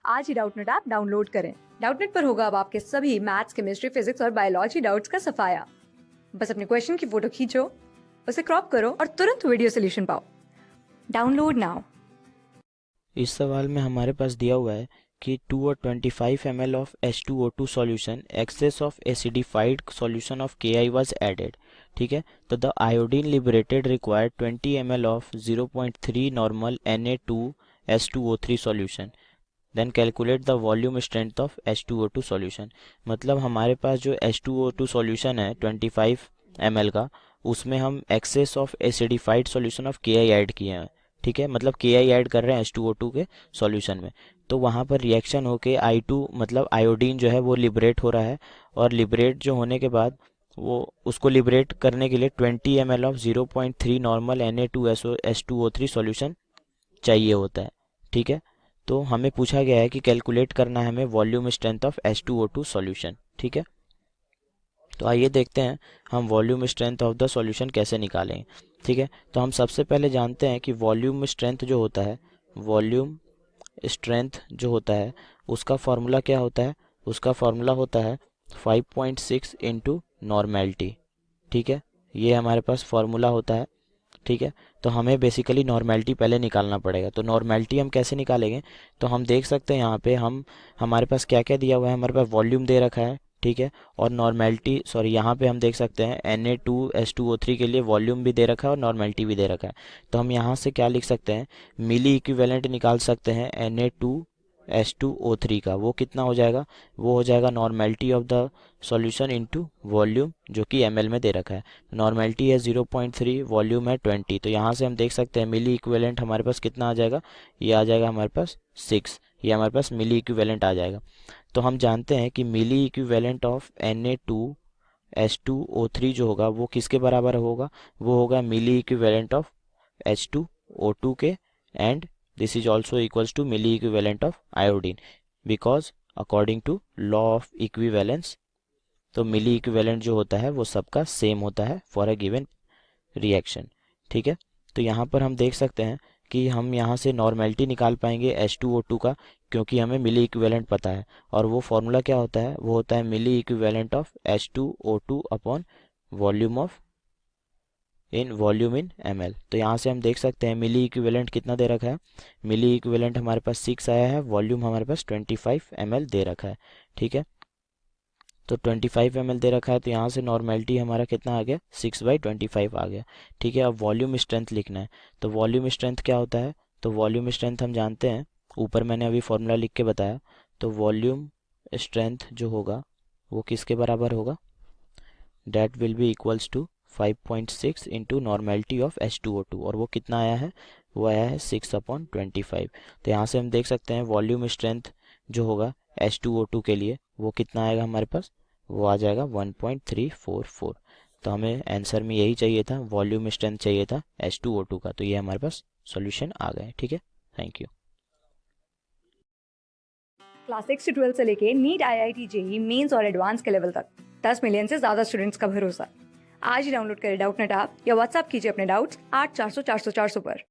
आज ही Doubtnut app download करें। Doubtnut पर होगा अब आपके सभी मैथ्स, केमिस्ट्री, फिजिक्स और बायोलॉजी डाउट्स का सफाया। बस अपने क्वेश्चन की फोटो खींचो, उसे क्रॉप करो और तुरंत वीडियो सोल्यूशन पाओ। Download now. इस सवाल में हमारे पास दिया हुआ है कि 2 और 25 ml of H2O2 solution excess of acidified solution of Ki was added। ठीक है, तो the iodine liberated required 20 ml of 0.3 normal Na2H2O3 solution। Then calculate the volume strength of H2O2 solution. मतलब हमारे पास जो H2O2 सॉल्यूशन है 25 ml का, उसमें हम excess of acidified solution of Ki add किए हैं। ठीक है, मतलब Ki ऐड कर रहे हैं H2O2 के सॉल्यूशन में, तो वहाँ पर रिएक्शन होके I2 मतलब आयोडीन जो है वो लिबरेट हो रहा है, और लिबरेट जो होने के बाद वो उसको लिबरेट करने के लिए 20 ml of 0.3 normal Na2H2O3 solution चाहिए होता है। ठीक है, तो हमें पूछा गया है कि कैलकुलेट करना है हमें volume strength of H2O2 solution. ठीक है, तो आइए देखते हैं हम volume strength of the solution कैसे निकालें। ठीक है, तो हम सबसे पहले जानते हैं कि वॉल्यूम स्ट्रेंथ जो होता है, वॉल्यूम स्ट्रेंथ जो होता है उसका फॉर्मूला क्या होता है। उसका फॉर्मूला होता है 5.6 इंटू नॉर्मेलिटी। ठीक है, ये हमारे पास फॉर्मूला होता है। ठीक है, तो हमें बेसिकली नॉर्मेलिटी पहले निकालना पड़ेगा। तो नॉर्मेलिटी हम कैसे निकालेंगे, तो हम देख सकते हैं यहाँ पे हमारे पास क्या क्या दिया हुआ है। हमारे पास वॉल्यूम दे रखा है, ठीक है, और नॉर्मेलिटी सॉरी यहाँ पे हम देख सकते हैं Na2H2O3 के लिए वॉल्यूम भी दे रखा है और नॉर्मेलिटी भी दे रखा है। तो हम यहाँ से क्या लिख सकते हैं, मिली इक्विवेलेंट निकाल सकते हैं Na2H2O3 का। वो कितना हो जाएगा, वो हो जाएगा normality of the solution into volume, जो कि ml में दे रखा है। नॉर्मेलिटी है 0.3, वॉल्यूम है 20। तो यहाँ से हम देख सकते हैं मिली इक्विवेलेंट हमारे पास कितना आ जाएगा, ये आ जाएगा हमारे पास 6। ये हमारे पास मिली इक्विवेलेंट आ जाएगा। तो हम जानते हैं कि मिली इक्विवेलेंट ऑफ Na2H2O3 जो होगा वो किसके बराबर होगा, वो होगा मिली इक्विवेलेंट ऑफ H2O2 के, and this is also equals to milli equivalent of iodine, because according to law of equivalence, तो मिली इक्विवेलेंट जो होता है वो सबका सेम होता है फॉर अ गिवन रिएक्शन। ठीक है, तो यहाँ पर हम देख सकते हैं कि हम यहाँ से नॉर्मेलिटी निकाल पाएंगे H2O2 का, क्योंकि हमें मिली इक्विवेलेंट पता है। और वो फॉर्मूला क्या होता है, वो होता है मिली equivalent of H2O2 upon volume in ml। तो यहाँ से हम देख सकते हैं मिली इक्विवेलेंट कितना दे रखा है, मिली इक्विवेलेंट हमारे पास 6 आया है, वॉल्यूम हमारे पास 25 ml दे रखा है। ठीक है, तो 25 ml दे रखा है, तो यहाँ से नॉर्मेलिटी हमारा कितना आ गया, 6/25 आ गया। ठीक है, अब वॉल्यूम स्ट्रेंथ लिखना है। तो वॉल्यूम स्ट्रेंथ क्या होता है, तो वॉल्यूम स्ट्रेंथ हम जानते हैं, ऊपर मैंने अभी फॉर्मूला लिख के बताया। तो वॉल्यूम स्ट्रेंथ जो होगा वो किसके बराबर होगा, that will be equals to 5.6 into normality of H2O2, और वो कितना आया है, वो आया है 6/25। तो यहाँ से हम देख सकते हैं वॉल्यूम स्ट्रेंथ जो होगा H2O2 के लिए वो कितना आएगा हमारे पास, वो आ जाएगा 1.344। तो हमें आंसर में यही चाहिए था, वॉल्यूम स्ट्रेंथ चाहिए था H2O2 का। तो ये हमारे पास सॉल्यूशन आ गए। ठीक है, थैंक यू। क्लास 6 से 12 से लेके नीट, IIT, JEE मेंस और एडवांस के लेवल तक 10 मिलियन से ज्यादा स्टूडेंट्स का भरोसा। आज ही डाउनलोड करें डाउटनेट ऐप या व्हाट्सएप कीजिए अपने डाउट्स 8400 400 400 पर।